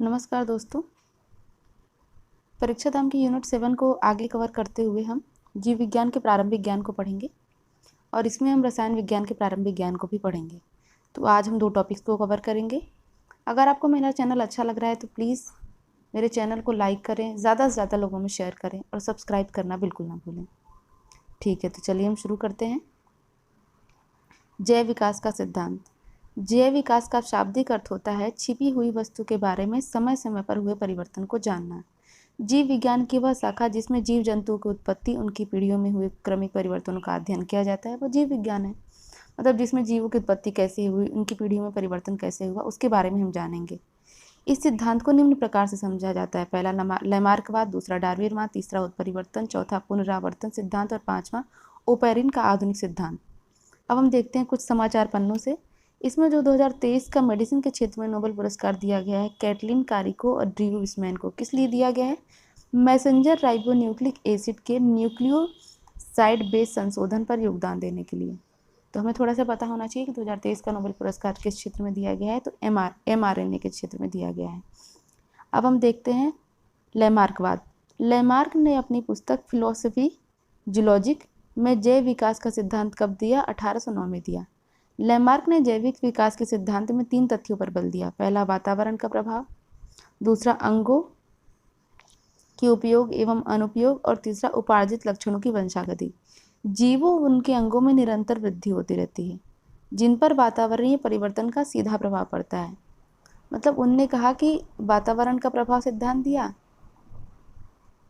नमस्कार दोस्तों। परीक्षा धाम की यूनिट 7 को आगे कवर करते हुए हम जीव विज्ञान के प्रारंभिक ज्ञान को पढ़ेंगे और इसमें हम रसायन विज्ञान के प्रारंभिक ज्ञान को भी पढ़ेंगे। तो आज हम 2 टॉपिक्स को कवर करेंगे। अगर आपको मेरा चैनल अच्छा लग रहा है तो प्लीज़ मेरे चैनल को लाइक करें, ज़्यादा से ज़्यादा लोगों में शेयर करें और सब्सक्राइब करना बिल्कुल ना भूलें। ठीक है, तो चलिए हम शुरू करते हैं। जैव विकास का सिद्धांत। जैव विकास का शाब्दिक अर्थ होता है छिपी हुई वस्तु के बारे में समय समय पर हुए परिवर्तन को जानना। जीव विज्ञान की वह शाखा जिसमें जीव जंतुओं की उत्पत्ति, उनकी पीढ़ियों में हुए क्रमिक परिवर्तनों का अध्ययन किया जाता है, वह जीव विज्ञान है। मतलब जिसमें जीवों की उत्पत्ति कैसे हुई, उनकी पीढ़ियों में परिवर्तन कैसे हुआ, उसके बारे में हम जानेंगे। इस सिद्धांत को निम्न प्रकार से समझा जाता है। पहला लैमार्कवाद, दूसरा डार्विनवाद, तीसरा उत्परिवर्तन, चौथा पुनरावर्तन सिद्धांत और पांचवा ओपेरिन का आधुनिक सिद्धांत। अब हम देखते हैं कुछ समाचार पन्नों से। इसमें जो 2023 का मेडिसिन के क्षेत्र में नोबेल पुरस्कार दिया गया है कैटलिन कारिको और ड्रीव विस्मैन को, किस लिए दिया गया है? मैसेंजर राइबोन्यूक्लिक एसिड के न्यूक्लियोसाइड बेस संशोधन पर योगदान देने के लिए। तो हमें थोड़ा सा पता होना चाहिए कि 2023 का नोबेल पुरस्कार किस क्षेत्र में दिया गया है, तो mRNA के क्षेत्र में दिया गया है। अब हम देखते हैं लैमार्कवाद। लैमार्क ने अपनी पुस्तक फिलोसफी जूलॉजिक में जैव विकास का सिद्धांत कब दिया? 1809 में दिया। लैमार्क ने जैविक विकास के सिद्धांत में 3 तथ्यों पर बल दिया। पहला वातावरण का प्रभाव, दूसरा अंगों के उपयोग एवं अनुपयोग और तीसरा उपार्जित लक्षणों की वंशागति। जीवों उनके अंगों में निरंतर वृद्धि होती रहती है जिन पर वातावरणीय परिवर्तन का सीधा प्रभाव पड़ता है। मतलब उनने कहा कि वातावरण का प्रभाव सिद्धांत दिया,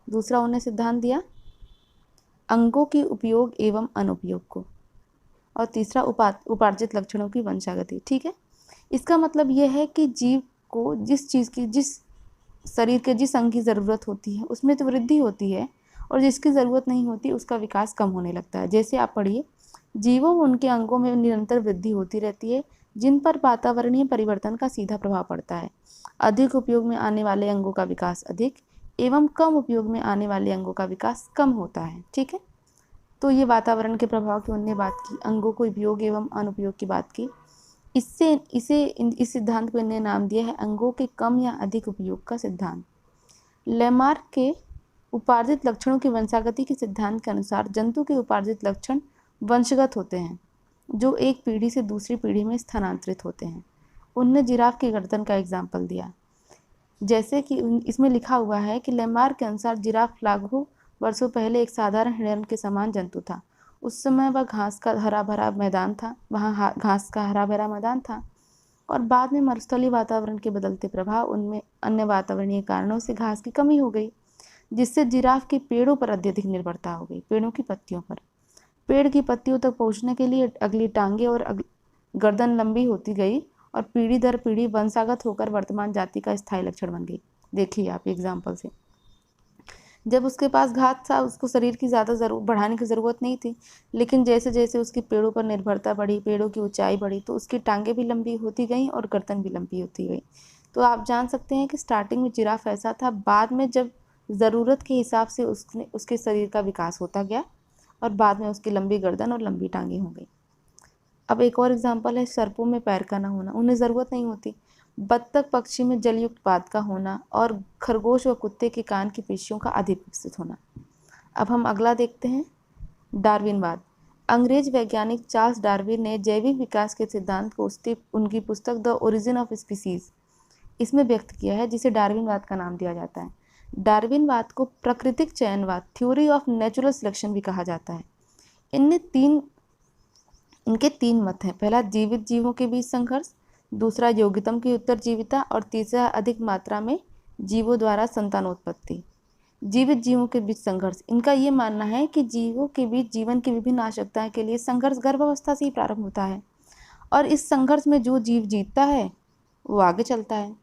दूसरा उन्हें सिद्धांत दिया अंगों के उपयोग एवं अनुपयोग को, और तीसरा उपार्जित लक्षणों की वंशागति। ठीक है, इसका मतलब यह है कि जीव को जिस शरीर के जिस अंग की ज़रूरत होती है उसमें तो वृद्धि होती है और जिसकी ज़रूरत नहीं होती उसका विकास कम होने लगता है। जैसे आप पढ़िए, जीवों उनके अंगों में निरंतर वृद्धि होती रहती है जिन पर वातावरणीय परिवर्तन का सीधा प्रभाव पड़ता है। अधिक उपयोग में आने वाले अंगों का विकास अधिक एवं कम उपयोग में आने वाले अंगों का विकास कम होता है। ठीक है, तो ये वातावरण के प्रभाव की उन्होंने बात की, अंगों को उपयोग एवं अनुपयोग की बात की। इस सिद्धांत को इन्हें नाम दिया है अंगों के कम या अधिक उपयोग का सिद्धांत। लैमार्क के उपार्जित लक्षणों की वंशागति के सिद्धांत के अनुसार जंतु के उपार्जित लक्षण वंशगत होते हैं जो एक पीढ़ी से दूसरी पीढ़ी में स्थानांतरित होते हैं। उनने जिराफ की गर्दन का एग्जाम्पल दिया। जैसे कि इसमें लिखा हुआ है कि लैमार्क के अनुसार जिराफ लाखों वर्षों पहले एक साधारण हिरण के समान जंतु था। उस समय वह घास का हरा भरा मैदान था और बाद में मरुस्थलीय वातावरण के बदलते प्रभाव, उनमें अन्य वातावरणीय कारणों से घास की कमी हो गई, जिससे जिराफ की पेड़ों पर अत्यधिक निर्भरता हो गई, पेड़ों की पत्तियों पर। पेड़ की पत्तियों तक पहुंचने के लिए अगली टांगे और गर्दन लंबी होती गई और पीढ़ी दर पीढ़ी वंशागत होकर वर्तमान जाति का स्थायी लक्षण बन गई। देखिए आप एग्जाम्पल से, जब उसके पास घास था उसको शरीर की ज़्यादा बढ़ाने की ज़रूरत नहीं थी, लेकिन जैसे जैसे उसकी पेड़ों पर निर्भरता बढ़ी, पेड़ों की ऊंचाई बढ़ी, तो उसकी टांगें भी लंबी होती गई और गर्दन भी लंबी होती गई। तो आप जान सकते हैं कि स्टार्टिंग में जिराफ ऐसा था, बाद में जब ज़रूरत के हिसाब से उसके शरीर का विकास होता गया और बाद में उसकी लंबी गर्दन और लंबी टांगें हो गई। अब एक और एग्जाम्पल है सर्पों में पैर का ना होना, उन्हें ज़रूरत नहीं होती। बत्तख पक्षी में जलयुक्त पाद का होना और खरगोश व कुत्ते के कान की पेशियों का अधिक विकसित होना। अब हम अगला देखते हैं, डार्विनवाद। अंग्रेज वैज्ञानिक चार्ल्स डार्विन ने जैविक विकास के सिद्धांत को उनकी पुस्तक द ओरिजिन ऑफ स्पीसीज इसमें व्यक्त किया है, जिसे डार्विनवाद का नाम दिया जाता है। डार्विनवाद को प्राकृतिक चयनवाद, थ्योरी ऑफ नेचुरल सिलेक्शन भी कहा जाता है। इनके 3 मत हैं। पहला जीवित जीवों के बीच संघर्ष, दूसरा योग्यतम की उत्तरजीविता और तीसरा अधिक मात्रा में जीवों द्वारा संतानोत्पत्ति। जीवित जीवों के बीच संघर्ष, इनका ये मानना है कि जीवों के बीच जीवन की विभिन्न आवश्यकताएं के लिए संघर्ष गर्भावस्था से ही प्रारंभ होता है और इस संघर्ष में जो जीव जीतता है वो आगे चलता है।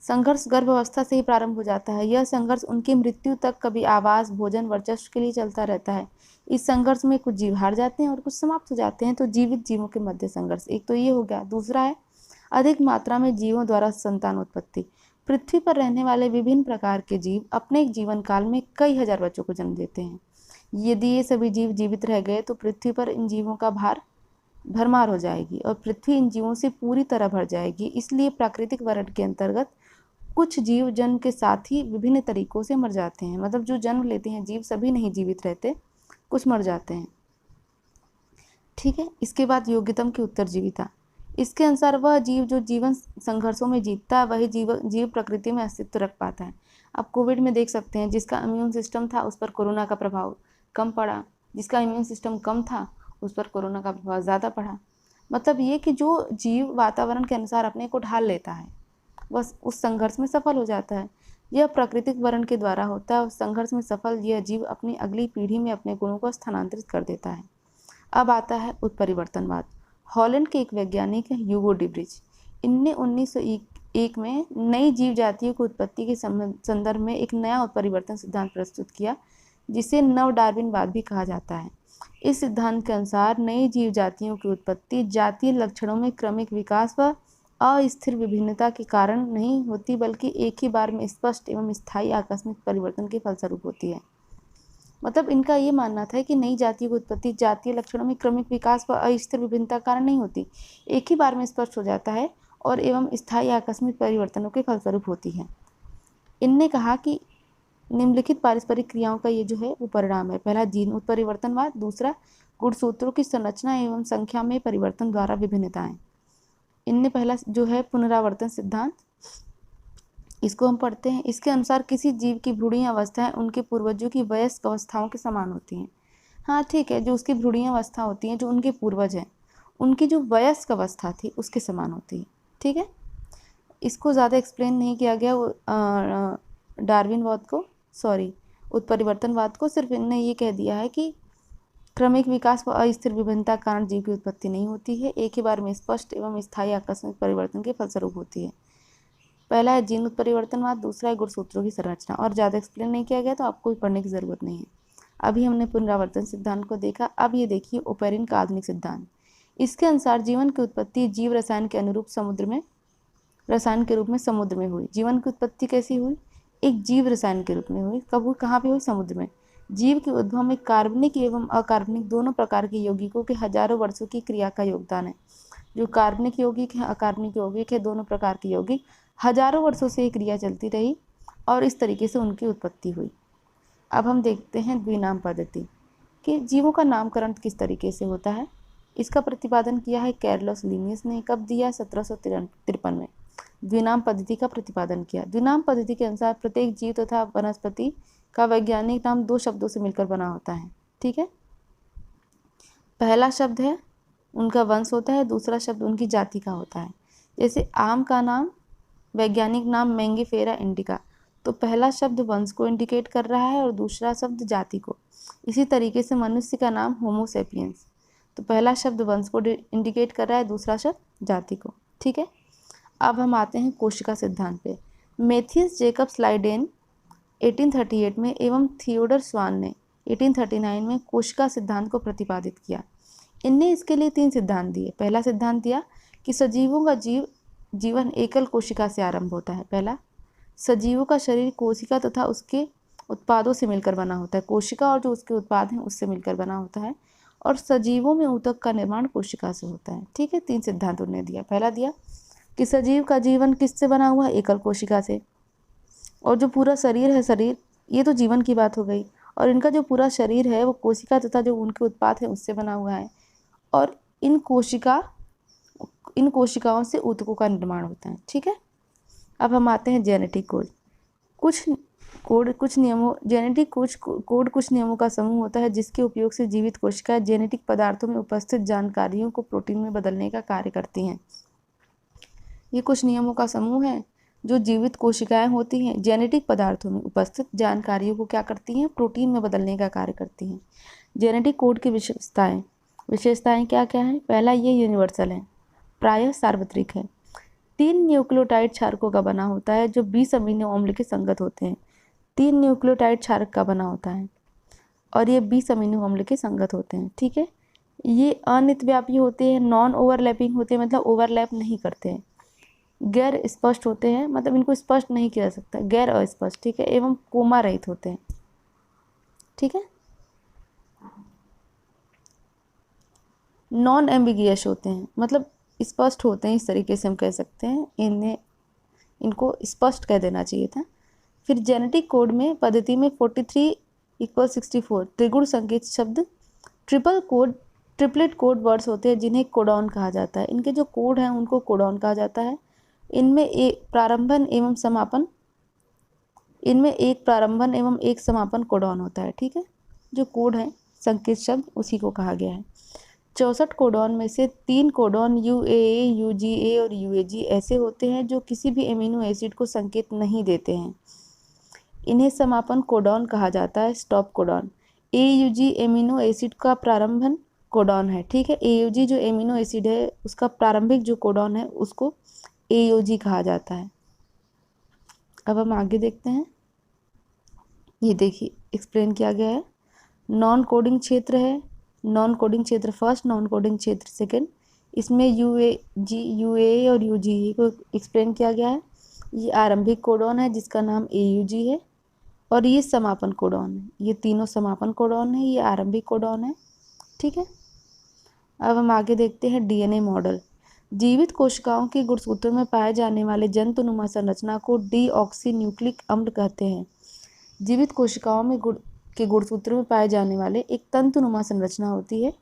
संघर्ष गर्भावस्था से ही प्रारंभ हो जाता है। यह संघर्ष उनकी मृत्यु तक कभी आवास, भोजन, वर्चस्व के लिए चलता रहता है। इस संघर्ष में कुछ जीव हार जाते हैं और कुछ समाप्त हो जाते हैं। तो जीवित जीवों के मध्य संघर्ष, एक तो ये हो गया। दूसरा है अधिक मात्रा में जीवों द्वारा संतानोत्पत्ति। पृथ्वी पर रहने वाले विभिन्न प्रकार के जीव अपने जीवन काल में कई हजार बच्चों को जन्म देते हैं। यदि ये सभी जीव जीवित रह गए तो पृथ्वी पर इन जीवों का भरमार हो जाएगी और पृथ्वी इन जीवों से पूरी तरह भर जाएगी। इसलिए प्राकृतिक वर्ण के अंतर्गत कुछ जीव जन्म के साथ ही विभिन्न तरीकों से मर जाते हैं। मतलब जो जन्म लेते हैं जीव सभी नहीं जीवित रहते, कुछ मर जाते हैं। ठीक है। इसके बाद योग्यतम की उत्तरजीविता। इसके अनुसार वह जीव जो जीवन संघर्षों में जीतता है वही जीव प्रकृति में अस्तित्व रख पाता है। अब कोविड में देख सकते हैं, जिसका इम्यून सिस्टम था उस पर कोरोना का प्रभाव कम पड़ा, जिसका इम्यून सिस्टम कम था उस पर कोरोना का प्रभाव ज़्यादा पड़ा। मतलब ये कि जो जीव वातावरण के अनुसार अपने को ढाल लेता है वह उस संघर्ष में सफल हो जाता है। यह प्राकृतिक वर्ण के द्वारा होता है। उस संघर्ष में सफल यह जीव अपनी अगली पीढ़ी में अपने गुणों को स्थानांतरित कर देता है। अब आता है उत्परिवर्तनवाद। हॉलैंड के एक वैज्ञानिक हैं ह्यूगो डिब्रिज। इनने 1901 में नई जीव जातियों की उत्पत्ति के संदर्भ में एक नया उत्परिवर्तन सिद्धांत प्रस्तुत किया, जिसे नव डार्विनवाद भी कहा जाता है। इस सिद्धांत के अनुसार नई जीव जातियों की उत्पत्ति जातीय लक्षणों में क्रमिक विकास व अस्थिर विभिन्नता के कारण नहीं होती, बल्कि एक ही बार में स्पष्ट एवं स्थायी आकस्मिक परिवर्तन के फलस्वरूप होती है। मतलब इनका ये मानना था कि नई जातियों की उत्पत्ति जातीय लक्षणों में क्रमिक विकास व अस्थिर विभिन्नता कारण नहीं होती, एक ही बार में स्पष्ट हो जाता है और एवं स्थायी आकस्मिक परिवर्तनों के फलस्वरूप होती है। इनने कहा कि निम्नलिखित पारस्परिक क्रियाओं का ये जो है वो परिणाम है। पहला जीन उत्परिवर्तनवाद, दूसरा गुणसूत्रों की संरचना एवं संख्या में परिवर्तन द्वारा विभिन्नताएं। इनने पहला जो है पुनरावर्तन सिद्धांत, इसको हम पढ़ते हैं। इसके अनुसार किसी जीव की भ्रूणीय अवस्थाएं उनके पूर्वजों की वयस्क अवस्थाओं के समान होती हैं। हाँ ठीक है, जो उसकी भ्रूणीय अवस्था होती है, जो उनके पूर्वज हैं, उनकी जो वयस्क अवस्था थी उसके समान होती है। ठीक है, इसको ज़्यादा एक्सप्लेन नहीं किया गया डार्विनवाद को, उत्परिवर्तनवाद को। सिर्फ इनने ये कह दिया है कि क्रमिक विकास व अस्थिर विभिन्नता कारण जीव की उत्पत्ति नहीं होती है, एक ही बार में स्पष्ट एवं स्थायी आकस्मिक परिवर्तन के फलस्वरूप होती है। पहला है जीन उत्परिवर्तनवाद, दूसरा है गुणसूत्रों की संरचना। और ज़्यादा एक्सप्लेन नहीं किया गया तो आपको पढ़ने की ज़रूरत नहीं है। अभी हमने पुनरावर्तन सिद्धांत को देखा। अब ये देखिए ओपेरिन का आधुनिक सिद्धांत। इसके अनुसार जीवन की उत्पत्ति जीव रसायन के अनुरूप रसायन के रूप में समुद्र में हुई। जीवन की उत्पत्ति कैसी हुई? एक जीव रसायन के रूप में हुई। कब हुई? कहाँ पे हुई? समुद्र में। जीव के उद्भव में कार्बनिक एवं अकार्बनिक दोनों प्रकार के यौगिकों के हजारों वर्षों की क्रिया का योगदान है। जो कार्बनिक यौगिक है, अकार्बनिक यौगिक है, दोनों प्रकार के यौगिक हजारों वर्षों से ये क्रिया चलती रही और इस तरीके से उनकी उत्पत्ति हुई। अब हम देखते हैं द्विनाम पद्धति कि जीवों का नामकरण किस तरीके से होता है। इसका प्रतिपादन किया है कैर्लोस लिनियस ने। कब दिया? 1753 में द्विनाम पद्धति का प्रतिपादन किया। द्विनाम पद्धति के अनुसार प्रत्येक जीव तथा वनस्पति का वैज्ञानिक नाम दो शब्दों से मिलकर बना होता है। ठीक है, पहला शब्द है उनका वंश होता है, दूसरा शब्द उनकी जाति का होता है। जैसे आम का नाम वैज्ञानिक नाम मैंगीफेरा इंडिका, तो पहला शब्द वंश को इंडिकेट कर रहा है और दूसरा शब्द जाति को। इसी तरीके से मनुष्य का नाम होमो सेपियंस, तो पहला शब्द वंश को इंडिकेट कर रहा है, दूसरा शब्द जाति को। ठीक है, अब हम आते हैं कोशिका सिद्धांत पे। मैथियस जेकब्स लाइडेन 1838 में एवं थियोडर स्वान ने 1839 में कोशिका सिद्धांत को प्रतिपादित किया। इनने इसके लिए 3 सिद्धांत दिए। पहला सिद्धांत दिया कि सजीवों का जीवन एकल कोशिका से आरंभ होता है। पहला, सजीवों का शरीर कोशिका तथा उसके उत्पादों से मिलकर बना होता है। कोशिका और जो उसके उत्पाद हैं उससे मिलकर बना होता है और सजीवों में ऊतक का निर्माण कोशिका से होता है। ठीक है, 3 सिद्धांत उन्होंने दिया। पहला दिया कि सजीव का जीवन किससे बना हुआ है? एकल कोशिका से। और जो पूरा शरीर है, ये तो जीवन की बात हो गई, और इनका जो पूरा शरीर है वो कोशिका तथा जो उनके उत्पाद है उससे बना हुआ है। और इन कोशिकाओं से ऊतकों का निर्माण होता है। ठीक है, अब हम आते हैं जेनेटिक कोड। जेनेटिक कोड कुछ नियमों का समूह होता है जिसके उपयोग से जीवित कोशिकाएं जेनेटिक पदार्थों में उपस्थित जानकारियों को प्रोटीन में बदलने का कार्य करती हैं। ये कुछ नियमों का समूह है जो जीवित कोशिकाएं होती हैं जेनेटिक पदार्थों में उपस्थित जानकारियों को क्या करती हैं? प्रोटीन में बदलने का कार्य करती हैं। जेनेटिक कोड की विशेषताएं क्या क्या हैं? पहला, ये यूनिवर्सल है, प्रायः सार्वत्रिक है। 3 न्यूक्लियोटाइड क्षारकों का बना होता है जो 20 अमीनो अम्ल के संगत होते हैं। 3 न्यूक्लियोटाइड क्षारक का बना होता है और ये 20 अमीनो अम्ल के संगत होते हैं। ठीक है, ये अनित्यव्यापी होते हैं, नॉन ओवरलैपिंग होते हैं, मतलब ओवरलैप नहीं करते हैं, गैर स्पष्ट होते हैं, मतलब इनको स्पष्ट नहीं किया जा सकता, गैर अस्पष्ट। ठीक है, एवं कोमा रहित होते हैं। ठीक है, नॉन एम्बिगियस होते हैं, मतलब स्पष्ट होते हैं, इस तरीके से हम कह सकते हैं। इन्हें इनको स्पष्ट कह देना चाहिए था। फिर जेनेटिक कोड में पद्धति में 43 = 64 त्रिगुण संकेत शब्द ट्रिपलेट कोड वर्ड्स होते हैं जिन्हें कोडॉन कहा जाता है। इनके जो कोड हैं उनको कोडॉन कहा जाता है। इनमें एक प्रारंभन एवं एक समापन कोडॉन होता है। ठीक है, जो कोड है संकेत शब्द उसी को कहा गया है। 64 कोडॉन में से 3 कोडॉन UAA, UGA और UAG ऐसे होते हैं जो किसी भी एमिनो एसिड को संकेत नहीं देते हैं। इन्हें समापन कोडॉन कहा जाता है, stop codon. AUG amino acid का प्रारंभन कोडॉन है। ठीक है, AUG जो एमिनो एसिड है उसका प्रारंभिक जो कोडॉन है उसको AUG कहा जाता है। अब हम आगे देखते हैं। ये देखिए एक्सप्लेन किया गया है। नॉन कोडिंग क्षेत्र है, नॉन कोडिंग क्षेत्र फर्स्ट, नॉन कोडिंग क्षेत्र सेकंड। इसमें UAG, UAA और UGA को एक्सप्लेन किया गया है। ये आरंभिक कोडॉन है जिसका नाम AUG है और ये समापन कोडॉन है। ये तीनों समापन कोडॉन है, ये आरंभिक कोडॉन है। ठीक है, अब हम आगे देखते हैं DNA मॉडल। जीवित कोशिकाओं के गुणसूत्र में पाए जाने वाले जंतुनुमा संरचना को डीऑक्सी-न्यूक्लिक अम्ल कहते हैं। जीवित कोशिकाओं में के गुणसूत्र में पाए जाने वाले एक तंतुनुमा संरचना होती है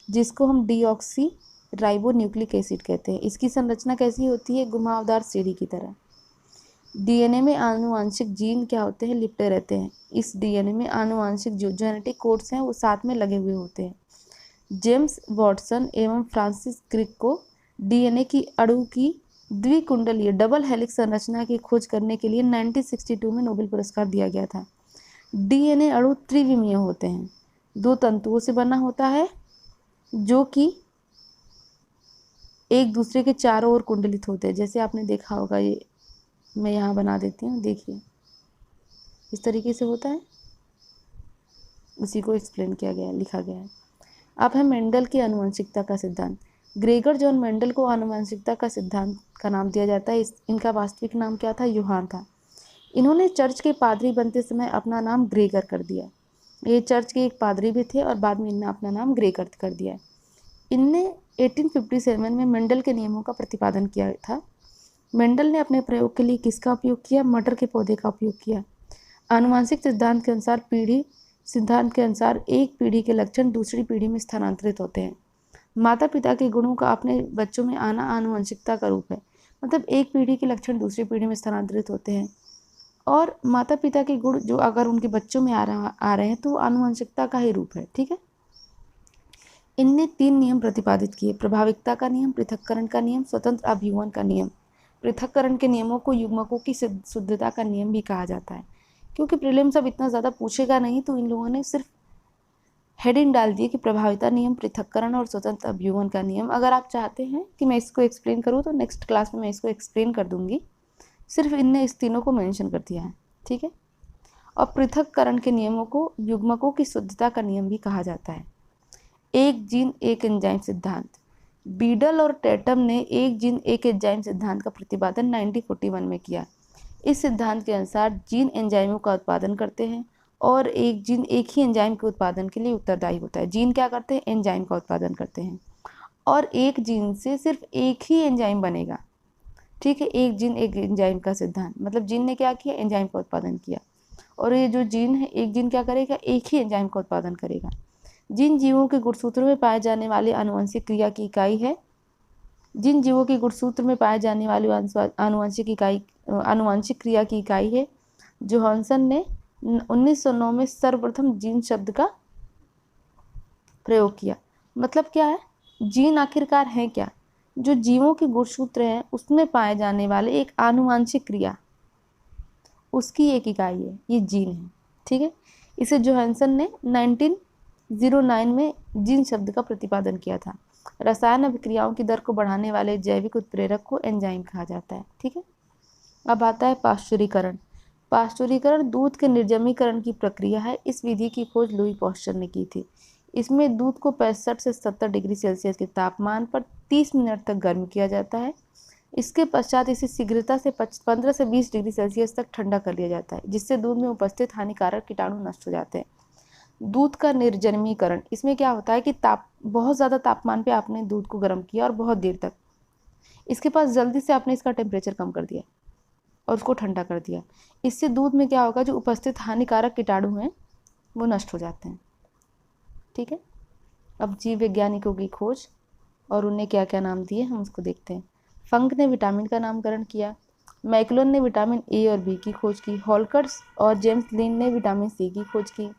जिसको हम डीऑक्सी राइबोन्यूक्लिक एसिड कहते हैं। इसकी संरचना कैसी होती है? घुमावदार सीढ़ी की तरह। DNA में आनुवांशिक जीन क्या होते हैं? लिपटे रहते हैं। इस DNA में आनुवांशिक जो जेनेटिक कोड्स हैं वो साथ में लगे हुए होते हैं। जेम्स वाटसन एवं फ्रांसिस क्रिक को DNA की अणु की द्विकुंडलीय डबल हेलिक्स संरचना की खोज करने के लिए 1962 में नोबेल पुरस्कार दिया गया था। DNA अणु त्रिविमीय होते हैं, 2 तंतुओं से बना होता है जो कि एक दूसरे के चारों ओर कुंडलित होते हैं। जैसे आपने देखा होगा, ये मैं यहाँ बना देती हूँ, देखिए इस तरीके से होता है, उसी को एक्सप्लेन किया गया, लिखा गया है। अब है मेंडल की आनुवंशिकता का सिद्धांत। ग्रेगर जॉन मेंडल को आनुवंशिकता का सिद्धांत का नाम दिया जाता है। इनका वास्तविक नाम क्या था? यूहान था। इन्होंने चर्च के पादरी बनते समय अपना नाम ग्रेगर कर दिया। ये चर्च के एक पादरी भी थे और बाद में इन्होंने अपना नाम ग्रेगर कर दिया। इनने 1857 में मेंडल के नियमों का प्रतिपादन किया था। मेंडल ने अपने प्रयोग के लिए किसका उपयोग किया? मटर के पौधे का उपयोग किया। आनुवंशिक सिद्धांत के अनुसार एक पीढ़ी के लक्षण दूसरी पीढ़ी में स्थानांतरित होते हैं। माता पिता के गुणों का अपने बच्चों में आना आनुवंशिकता का रूप है। मतलब एक पीढ़ी के लक्षण दूसरी पीढ़ी में स्थानांतरित होते हैं और माता पिता के गुण जो अगर उनके बच्चों में आ रहे हैं तो आनुवंशिकता का ही रूप है। ठीक है, इनने 3 नियम प्रतिपादित किए: प्रभाविकता का नियम, पृथक्करण का नियम, स्वतंत्र अभियुग्मन का नियम। पृथक्करण के नियमों को युग्मकों की शुद्धता का नियम भी कहा जाता है। क्योंकि प्रीलिम्स अब इतना ज़्यादा पूछेगा नहीं तो इन लोगों ने सिर्फ हेडिंग डाल दी कि प्रभाविता नियम, पृथक्करण और स्वतंत्र अभियुग्मन का नियम। अगर आप चाहते हैं कि मैं इसको एक्सप्लेन करूँ तो नेक्स्ट क्लास में मैं इसको एक्सप्लेन कर दूंगी। सिर्फ इनने इस तीनों को मेंशन कर दिया है। ठीक है, और पृथक्करण के नियमों को युग्मकों की शुद्धता का नियम भी कहा जाता है। एक जीन एक एंजाइम सिद्धांत। बीडल और टेटम ने एक जीन एक एंजाइम सिद्धांत का प्रतिपादन 1941 में किया। इस सिद्धांत के अनुसार जीन एंजाइमों का उत्पादन करते हैं और एक जीन एक ही एंजाइम के उत्पादन के लिए उत्तरदायी होता है। जीन क्या करते हैं? एंजाइम का उत्पादन करते हैं और एक जीन से सिर्फ एक ही एंजाइम बनेगा। ठीक है, एक जीन एक एंजाइम का सिद्धांत मतलब जीन ने क्या किया? एंजाइम का उत्पादन किया और ये जो जीन है, एक जीन क्या करेगा? एक ही एंजाइम का उत्पादन करेगा। जिन जीवों के गुणसूत्रों में पाए जाने वाले आनुवंशिक क्रिया की इकाई है जिन जीवों के गुणसूत्र में पाए जाने वाली आनुवंशिक क्रिया की इकाई है, जोहानसन ने 1909 में सर्वप्रथम जीन शब्द का प्रयोग किया। मतलब क्या है? जीन आखिरकार है क्या? जो जीवों के गुणसूत्र हैं उसमें पाए जाने वाले एक आनुवंशिक क्रिया, उसकी एक इकाई है, ये जीन है। ठीक है, इसे जोहानसन ने 1909 में जीन शब्द का प्रतिपादन किया था। रसायन अभिक्रियाओं की दर को बढ़ाने वाले जैविक उत्प्रेरक को एंजाइम कहा जाता है। ठीक है, अब आता है पाश्चुरीकरण। पाश्चुरीकरण दूध के निर्जमीकरण की प्रक्रिया है। इस विधि की खोज लुई पाश्चर ने की थी। इसमें दूध को 65 से 70 डिग्री सेल्सियस के तापमान पर 30 मिनट तक गर्म किया जाता है। इसके पश्चात इसे शीघ्रता से 15 से 20 डिग्री सेल्सियस तक ठंडा कर लिया जाता है, जिससे दूध में उपस्थित हानिकारक कीटाणु नष्ट हो जाते हैं। दूध का निर्जमीकरण, इसमें क्या होता है कि बहुत ज़्यादा तापमान पे आपने दूध को गर्म किया और बहुत देर तक, इसके पास जल्दी से आपने इसका टेम्परेचर कम कर दिया, और उसको ठंडा कर दिया। इससे दूध में क्या होगा, जो उपस्थित हानिकारक कीटाणु हैं वो नष्ट हो जाते हैं। ठीक है, अब जीव वैज्ञानिकों की खोज और उन्हें क्या क्या नाम दिए हम उसको देखते हैं। फंक ने विटामिन का नामकरण किया। मैकलोन ने विटामिन ए और बी की खोज की। हॉलकर्स और जेम्स लिन ने विटामिन सी की खोज की।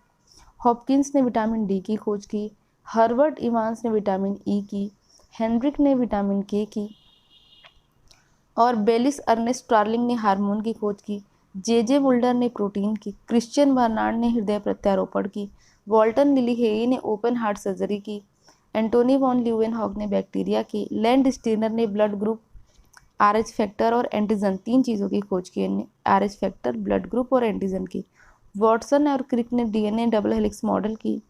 हॉपकिंस ने विटामिन डी की खोज की। हर्बर्ट इवांस ने विटामिन ई की। हेनरिक ने विटामिन के की और बेलिस अर्नेस्ट स्टार्लिंग ने हार्मोन की खोज की। जे मुल्डर ने प्रोटीन की। क्रिश्चियन बर्नार्ड ने हृदय प्रत्यारोपण की। वॉल्टन लिलीहेई ने ओपन हार्ट सर्जरी की। एंटोनी वॉन ल्यूवेनहॉक ने बैक्टीरिया की। लैंड स्टीनर ने ब्लड ग्रुप, आरएच फैक्टर और एंटीजन, 3 चीज़ों की खोज की। आरएच फैक्टर, ब्लड ग्रुप और एंटीजन की। वॉटसन और क्रिक ने डीएनए डबल हेलिक्स मॉडल की।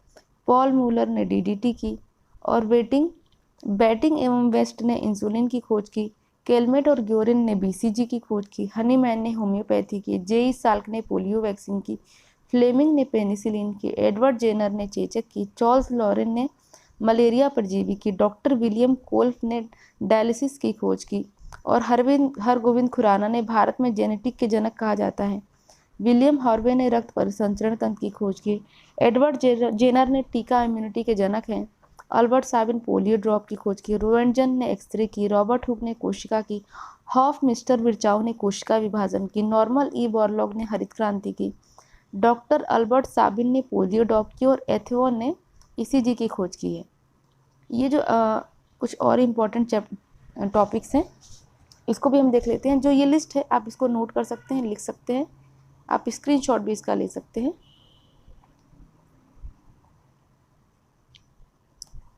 पॉल मूलर ने डीडीटी की और बैटिंग एवं वेस्ट ने इंसुलिन की खोज की। केलमेट और ग्योरिन ने बीसीजी की खोज की। हनीमैन ने होम्योपैथी की। जेई साल्क ने पोलियो वैक्सीन की। फ्लेमिंग ने पेनिसिलिन की। एडवर्ड जेनर ने चेचक की। चार्ल्स लॉरेन ने मलेरिया परजीवी की। डॉक्टर विलियम कोल्फ ने डायलिसिस की खोज की और हरगोविंद खुराना ने भारत में जेनेटिक के जनक कहा जाता है। विलियम हार्वे ने रक्त परिसंचरण तंत्र की खोज की। एडवर्ड जेनर ने टीका इम्यूनिटी के जनक हैं। अल्बर्ट साबिन पोलियो ड्रॉप की खोज की। रोएंटजन ने एक्सरे की। रॉबर्ट हुक ने कोशिका की। हॉफ मिस्टर विर्चाउ ने कोशिका विभाजन की। नॉर्मल ई बॉरलॉग ने हरित क्रांति की। डॉक्टर अल्बर्ट साबिन ने पोलियो ड्रॉप की और एथेवन ने ईसीजी की खोज की है। ये जो कुछ और इम्पोर्टेंट टॉपिक्स हैं इसको भी हम देख लेते हैं। जो ये लिस्ट है आप इसको नोट कर सकते हैं, लिख सकते हैं, आप स्क्रीनशॉट भी इसका ले सकते हैं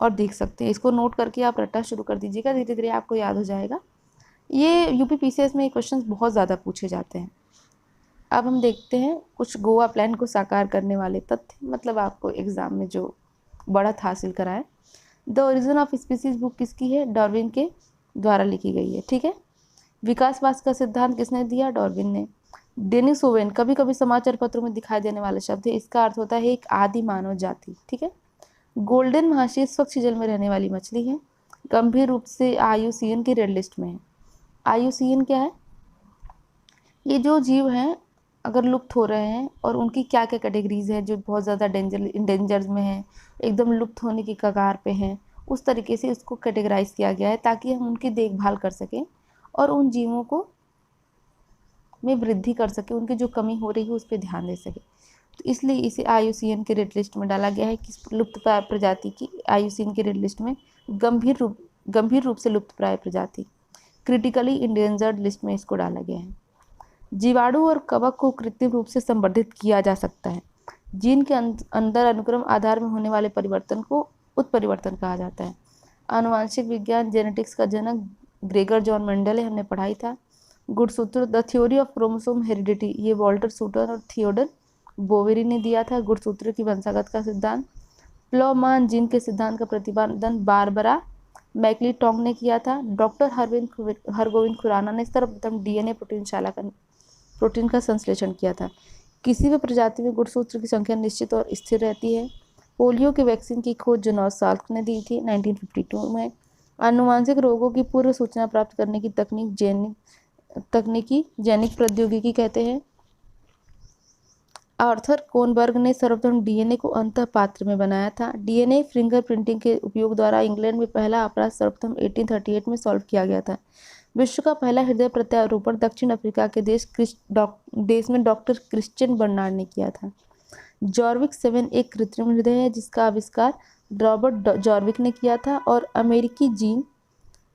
और देख सकते हैं। इसको नोट करके आप रटना शुरू कर दीजिएगा, धीरे धीरे आपको याद हो जाएगा। ये यूपी पीसीएस में क्वेश्चंस बहुत ज़्यादा पूछे जाते हैं। अब हम देखते हैं कुछ गोवा प्लान को साकार करने वाले तथ्य, मतलब आपको एग्जाम में जो बढ़त हासिल कराए। The origin of species book किसकी है? डार्विन के द्वारा लिखी गई है। ठीक है। विकासवाद का सिद्धांत किसने दिया? डार्विन ने। डेनिसोवेन कभी कभी समाचार पत्रों में दिखाई देने वाला शब्द है, इसका अर्थ होता है एक आदि मानव जाति। ठीक है। गोल्डन महाशीर स्वच्छ जल में रहने वाली मछली है, गंभीर रूप से आईयूसीएन की रेड लिस्ट में है। आईयूसीएन क्या है? ये जो जीव हैं अगर लुप्त हो रहे हैं और उनकी क्या क्या कैटेगरीज है, जो बहुत ज़्यादा इंडेंजर्स में है, एकदम लुप्त होने की कगार पे हैं, उस तरीके से इसको कैटेगराइज किया गया है ताकि हम उनकी देखभाल कर सकें और उन जीवों को में वृद्धि कर सके, उनकी जो कमी हो रही है उस पर ध्यान दे सके। तो इसलिए इसे आईयूसीएन के रेड लिस्ट में डाला गया है कि लुप्तप्राय प्रजाति की आईयूसीएन के रेड लिस्ट में गंभीर रूप से लुप्तप्राय प्रजाति, क्रिटिकली इंडेंजर्ड लिस्ट में इसको डाला गया है। जीवाणु और कवक को कृत्रिम रूप से संवर्धित किया जा सकता है। जीन के अंदर अनुक्रम आधार में होने वाले परिवर्तन को उत्परिवर्तन कहा जाता है। आनुवांशिक विज्ञान, जेनेटिक्स का जनक ग्रेगर जॉन मेंडल है, हमने पढ़ाई था। गुणसूत्र, the theory of chromosome heredity, ये वॉल्टर सूटर और थियोडर बोवेरी ने दिया था। गुणसूत्र की वंशागत का सिद्धांत। प्लॉमान जीन के सिद्धांत का प्रतिपादन बारबरा मैक्लीटॉन्ग ने किया था। डॉक्टर हरगोविंद खुराना ने सर्वप्रथम डीएनए प्रोटीन का संश्लेषण किया था। किसी भी प्रजाति में गुणसूत्र की संख्या निश्चित और स्थिर रहती है। पोलियो के वैक्सीन की खोज जोनास साल्क ने दी थी 1952 में। आनुवांशिक रोगों की पूर्व सूचना प्राप्त करने की तकनीकी जैनिक प्रौद्योगिकी कहते हैं। आर्थर कोनबर्ग ने सर्वप्रथम डीएनए को अंतः पात्र में बनाया था। डीएनए फिंगरप्रिंटिंग के उपयोग द्वारा इंग्लैंड में पहला अपराध सर्वप्रथम 1838 में सॉल्व किया गया था। विश्व का पहला हृदय प्रत्यारोपण दक्षिण अफ्रीका के देश में डॉक्टर क्रिश्चियन बर्नार्ड ने किया था। जॉर्विक 7 एक कृत्रिम हृदय है जिसका आविष्कार रॉबर्ट जॉर्विक ने किया था और अमेरिकी जीन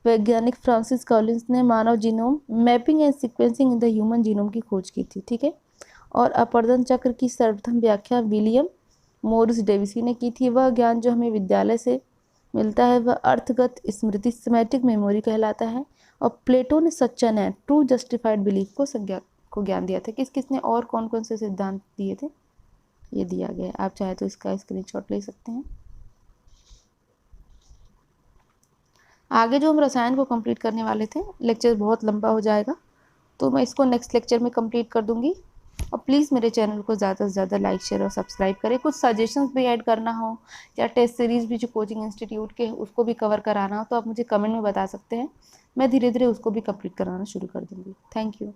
वैज्ञानिक फ्रांसिस कॉलिंस ने मानव genome mapping and sequencing in the human genome की खोज की थी। ठीक है। और अपर्दन चक्र की सर्वप्रथम व्याख्या विलियम मोरिस डेविसी ने की थी। वह ज्ञान जो हमें विद्यालय से मिलता है वह अर्थगत स्मृति, सिमेटिक मेमोरी कहलाता है। और प्लेटो ने सच्चा न्याय, ट्रू जस्टिफाइड बिलीफ को ज्ञान दिया था। किस किसने और कौन कौन से सिद्धांत दिए थे ये दिया गया। आप चाहे तो इसका स्क्रीनशॉट ले सकते हैं। आगे जो हम रसायन को कंप्लीट करने वाले थे, लेक्चर बहुत लंबा हो जाएगा तो मैं इसको नेक्स्ट लेक्चर में कंप्लीट कर दूंगी। और प्लीज़ मेरे चैनल को ज़्यादा से ज़्यादा लाइक, शेयर और सब्सक्राइब करें। कुछ सजेशंस भी ऐड करना हो या टेस्ट सीरीज़ भी जो कोचिंग इंस्टीट्यूट के उसको भी कवर कराना हो तो आप मुझे कमेंट में बता सकते हैं। मैं धीरे धीरे उसको भी कंप्लीट कराना शुरू कर दूँगी। Thank you.